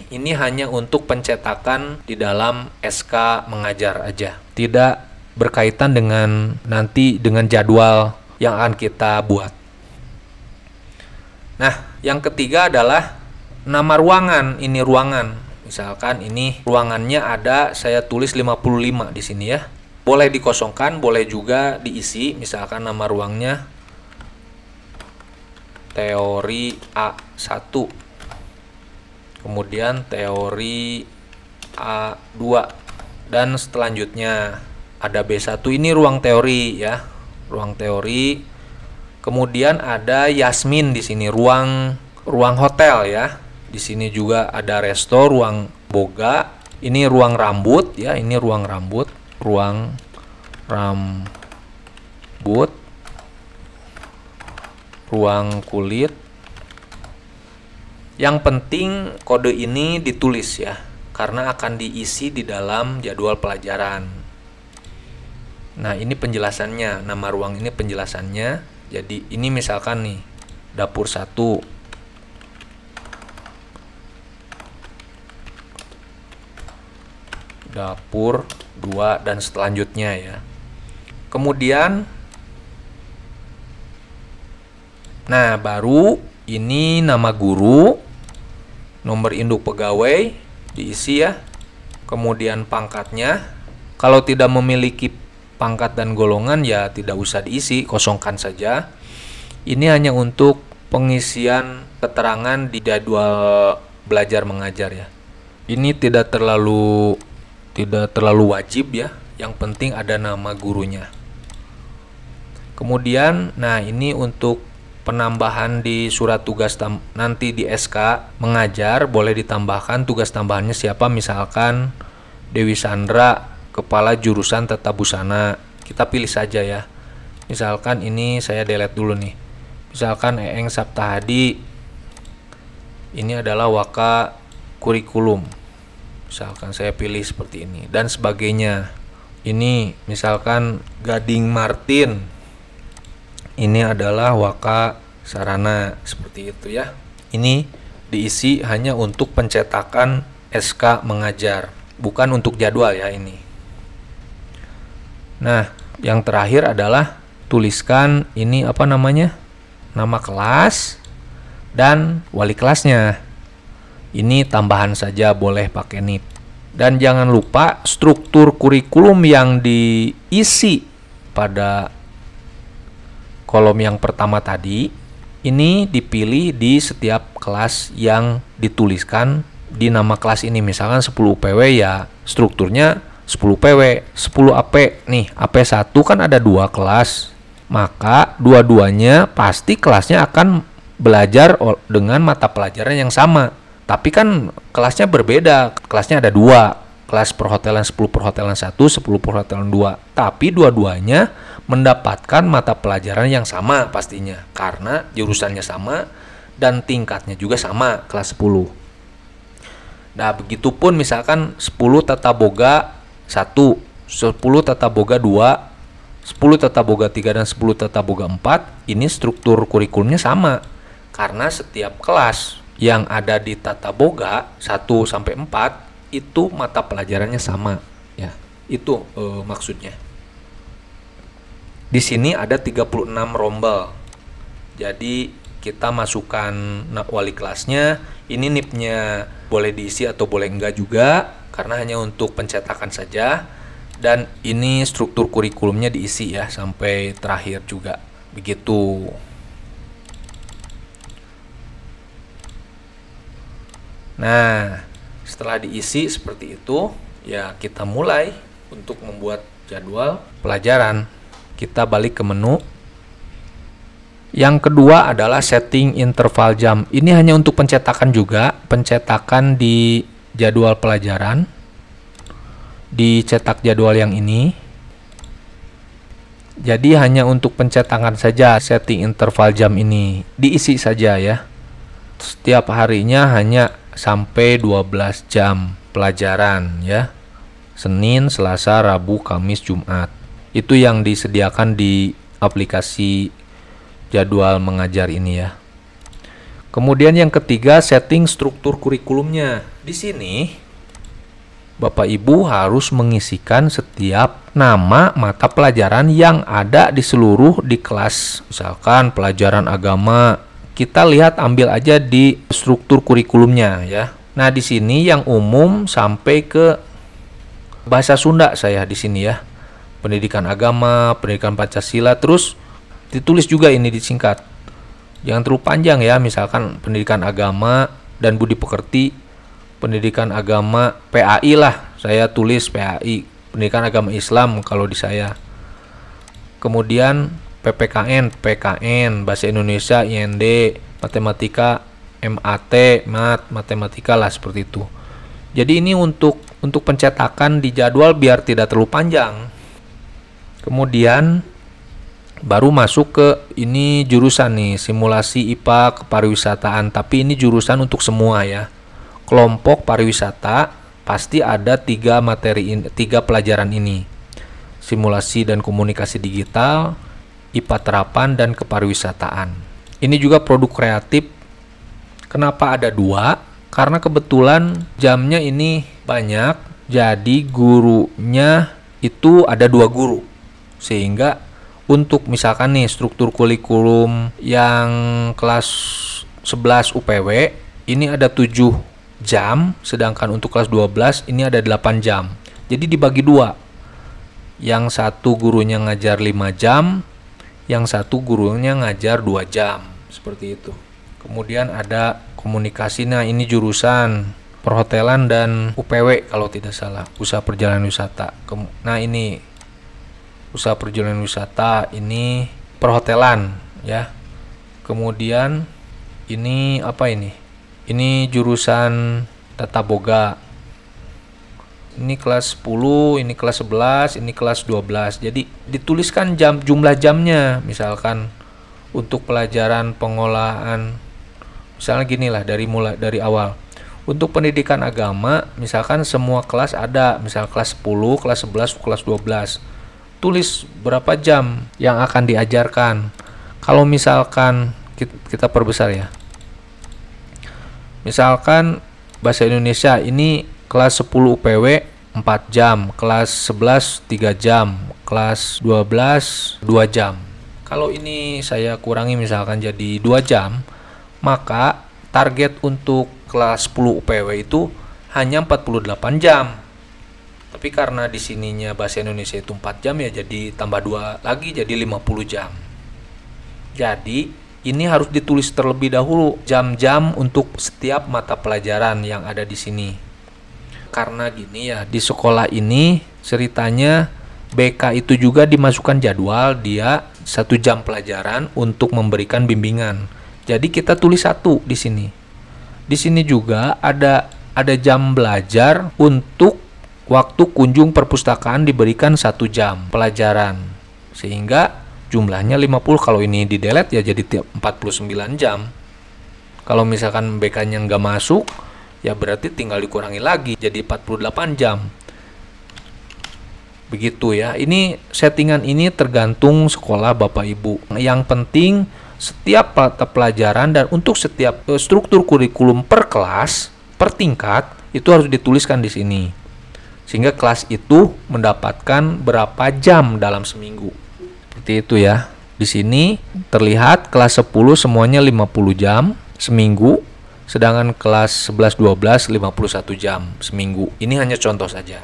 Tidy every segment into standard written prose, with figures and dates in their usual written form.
ini hanya untuk pencetakan di dalam SK mengajar aja. Tidak berkaitan dengan nanti dengan jadwal yang akan kita buat. Nah, yang ketiga adalah nama ruangan. Ini ruangan. Misalkan ini ruangannya ada, saya tulis 55 di sini ya. Boleh dikosongkan, boleh juga diisi. Misalkan nama ruangnya teori A1. Kemudian teori A2 dan selanjutnya ada B1. Ini ruang teori ya, ruang teori. Kemudian ada Yasmin di sini, ruang hotel ya. Di sini juga ada resto, ruang boga. Ini ruang rambut ya, ini ruang rambut, ruang rambut, ruang kulit. Yang penting kode ini ditulis ya, karena akan diisi di dalam jadwal pelajaran. Nah, ini penjelasannya, nama ruang ini penjelasannya. Jadi ini misalkan nih, dapur 1. Dapur 2 dan selanjutnya ya. Kemudian nah, baru ini nama guru, nomor induk pegawai diisi ya. Kemudian pangkatnya. Kalau tidak memiliki pangkat dan golongan ya tidak usah diisi, kosongkan saja. Ini hanya untuk pengisian keterangan di jadwal belajar mengajar ya. Ini tidak terlalu wajib ya. Yang penting ada nama gurunya. Kemudian, nah ini untuk penambahan di surat tugas nanti di SK mengajar, boleh ditambahkan tugas tambahannya siapa, misalkan Dewi Sandra, kepala jurusan tata busana. Kita pilih saja ya. Misalkan ini saya delete dulu nih. Misalkan Eeng Saptahadi, ini adalah waka kurikulum. Misalkan saya pilih seperti ini dan sebagainya. Ini misalkan Gading Martin, ini adalah waka sarana, seperti itu ya. Ini diisi hanya untuk pencetakan SK mengajar, bukan untuk jadwal ya ini. Nah, yang terakhir adalah tuliskan ini apa namanya? Nama kelas dan wali kelasnya. Ini tambahan saja, boleh pakai NIP. Dan jangan lupa struktur kurikulum yang diisi pada kolom yang pertama tadi, ini dipilih di setiap kelas yang dituliskan di nama kelas ini. Misalkan 10 UPW ya, strukturnya 10 PW, 10 AP. Nih, AP1 kan ada 2 kelas. Maka dua-duanya pasti kelasnya akan belajar dengan mata pelajaran yang sama. Tapi kan kelasnya berbeda. Kelasnya ada 2. Kelas perhotelan 10 perhotelan 1, 10 perhotelan 2. Tapi dua-duanya mendapatkan mata pelajaran yang sama pastinya, karena jurusannya sama dan tingkatnya juga sama, kelas 10. Nah, begitupun misalkan 10 tata boga 1, 10 tata boga 2, 10 tata boga 3 dan 10 tata boga 4, ini struktur kurikulumnya sama. Karena setiap kelas yang ada di tata boga 1 sampai 4 itu mata pelajarannya sama ya. Itu maksudnya. Di sini ada 36 rombel. Jadi kita masukkan wali kelasnya. Ini NIP-nya boleh diisi atau boleh enggak juga, karena hanya untuk pencetakan saja. Dan ini struktur kurikulumnya diisi ya sampai terakhir juga. Begitu. Nah, setelah diisi seperti itu, ya kita mulai untuk membuat jadwal pelajaran. Kita balik ke menu. Yang kedua adalah setting interval jam. Ini hanya untuk pencetakan juga, pencetakan di jadwal pelajaran. Dicetak jadwal yang ini. Jadi hanya untuk pencetakan saja setting interval jam ini. Diisi saja ya. Setiap harinya hanya sampai 12 jam pelajaran ya. Senin, Selasa, Rabu, Kamis, Jumat. Itu yang disediakan di aplikasi jadwal mengajar ini ya. Kemudian yang ketiga, setting struktur kurikulumnya. Di sini Bapak Ibu harus mengisikan setiap nama mata pelajaran yang ada di seluruh di kelas. Misalkan pelajaran agama, kita lihat ambil aja di struktur kurikulumnya ya. Nah, di sini yang umum sampai ke bahasa Sunda saya di sini ya. Pendidikan agama, pendidikan Pancasila, terus ditulis juga ini disingkat. Jangan terlalu panjang ya, misalkan pendidikan agama dan budi pekerti, pendidikan agama PAI lah, saya tulis PAI, pendidikan agama Islam kalau di saya. Kemudian PPKN, PKN, bahasa Indonesia, IND, matematika, MAT, matematika lah seperti itu. Jadi ini untuk pencetakan di jadwal biar tidak terlalu panjang. Kemudian baru masuk ke ini jurusan nih, simulasi IPA kepariwisataan, tapi ini jurusan untuk semua ya. Kelompok pariwisata pasti ada 3 pelajaran ini. Simulasi dan komunikasi digital, IPA terapan, dan kepariwisataan. Ini juga produk kreatif. Kenapa ada 2? Karena kebetulan jamnya ini banyak, jadi gurunya itu ada 2 guru. Sehingga untuk misalkan nih struktur kurikulum yang kelas 11 UPW ini ada 7 jam, sedangkan untuk kelas 12 ini ada 8 jam. Jadi dibagi 2. Yang satu gurunya ngajar 5 jam, yang satu gurunya ngajar 2 jam. Seperti itu. Kemudian ada komunikasi, nah ini jurusan perhotelan dan UPW kalau tidak salah, usaha perjalanan wisata. Nah ini usaha perjalanan wisata, ini perhotelan ya. Kemudian ini apa ini? Ini jurusan tata boga. Ini kelas 10, ini kelas 11, ini kelas 12. Jadi dituliskan jumlah jamnya. Misalkan untuk pelajaran pengolahan, misalnya gini lah dari awal. Untuk pendidikan agama, misalkan semua kelas ada, misal kelas 10, kelas 11, kelas 12. Tulis berapa jam yang akan diajarkan. Kalau misalkan kita perbesar ya, misalkan bahasa Indonesia ini kelas 10 UPW 4 jam, kelas 11 3 jam, kelas 12 2 jam. Kalau ini saya kurangi misalkan jadi 2 jam, maka target untuk kelas 10 UPW itu hanya 48 jam. Tapi karena di sininya bahasa Indonesia itu 4 jam ya, jadi tambah 2 lagi jadi 50 jam. Jadi ini harus ditulis terlebih dahulu jam-jam untuk setiap mata pelajaran yang ada di sini. Karena gini ya, di sekolah ini ceritanya BK itu juga dimasukkan jadwal dia 1 jam pelajaran untuk memberikan bimbingan. Jadi kita tulis 1 di sini. Di sini juga ada jam belajar untuk waktu kunjung perpustakaan diberikan 1 jam pelajaran. Sehingga jumlahnya 50. Kalau ini di delete ya jadi 49 jam. Kalau misalkan BK-nya nggak masuk, ya berarti tinggal dikurangi lagi jadi 48 jam. Begitu ya. Ini settingan ini tergantung sekolah Bapak Ibu. Yang penting setiap mata pelajaran dan untuk setiap struktur kurikulum per kelas, per tingkat itu harus dituliskan di sini. Sehingga kelas itu mendapatkan berapa jam dalam seminggu. Seperti itu ya. Di sini terlihat kelas 10 semuanya 50 jam seminggu, sedangkan kelas 11 12 51 jam seminggu. Ini hanya contoh saja.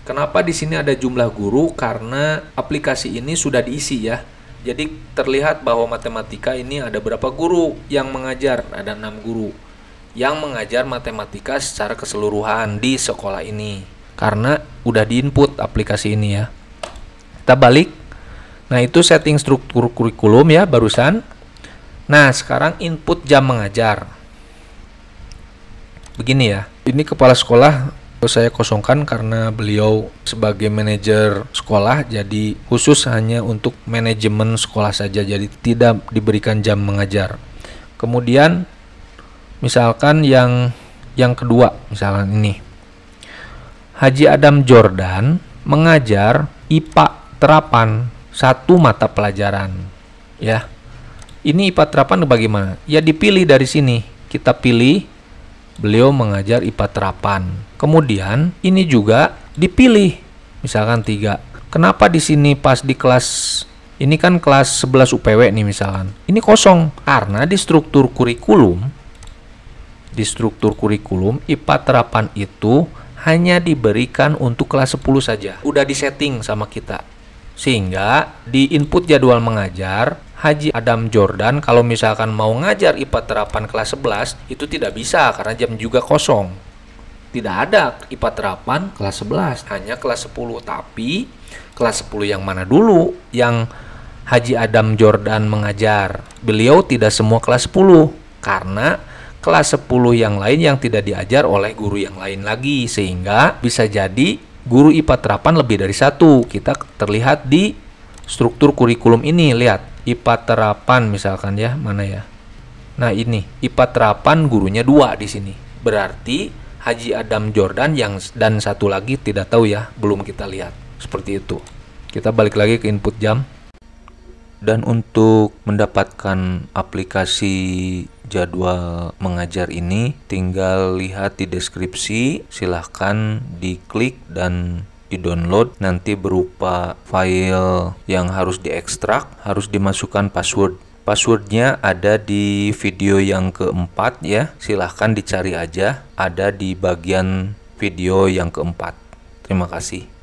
Kenapa di sini ada jumlah guru? Karena aplikasi ini sudah diisi ya. Jadi terlihat bahwa matematika ini ada berapa guru yang mengajar? Ada 6 guru yang mengajar matematika secara keseluruhan di sekolah ini. Karena udah diinput aplikasi ini ya. Kita balik. Nah, itu setting struktur kurikulum ya barusan. Nah, sekarang input jam mengajar. Begini ya. Ini kepala sekolah saya kosongkan karena beliau sebagai manajer sekolah, jadi khusus hanya untuk manajemen sekolah saja, jadi tidak diberikan jam mengajar. Kemudian misalkan yang kedua, misalkan ini Haji Adam Jordan mengajar IPA terapan 1 mata pelajaran ya. Ini IPA terapan bagaimana? Ya dipilih dari sini. Kita pilih beliau mengajar IPA terapan. Kemudian ini juga dipilih. Misalkan 3. Kenapa di sini pas di kelas ini kan kelas 11 UPW nih misalkan. Ini kosong karena di struktur kurikulum IPA terapan itu hanya diberikan untuk kelas 10 saja. Udah disetting sama kita. Sehingga di input jadwal mengajar Haji Adam Jordan kalau misalkan mau ngajar IPA terapan kelas 11 itu tidak bisa karena jam juga kosong. Tidak ada IPA terapan kelas 11, hanya kelas 10. Tapi kelas 10 yang mana dulu yang Haji Adam Jordan mengajar? Beliau tidak semua kelas 10 karena kelas 10 yang lain yang tidak diajar oleh guru yang lain lagi, sehingga bisa jadi guru IPA terapan lebih dari 1. Kita terlihat di struktur kurikulum ini, lihat IPA terapan misalkan ya, mana ya? Nah ini IPA terapan gurunya 2 di sini. Berarti Haji Adam Jordan yang dan 1 lagi tidak tahu ya, belum kita lihat. Seperti itu. Kita balik lagi ke input jam. Dan untuk mendapatkan aplikasi jadwal mengajar ini tinggal lihat di deskripsi, silahkan diklik dan di-download. Nanti berupa file yang harus diekstrak, harus dimasukkan password. Passwordnya ada di video yang keempat ya, silahkan dicari aja, ada di bagian video yang keempat. Terima kasih.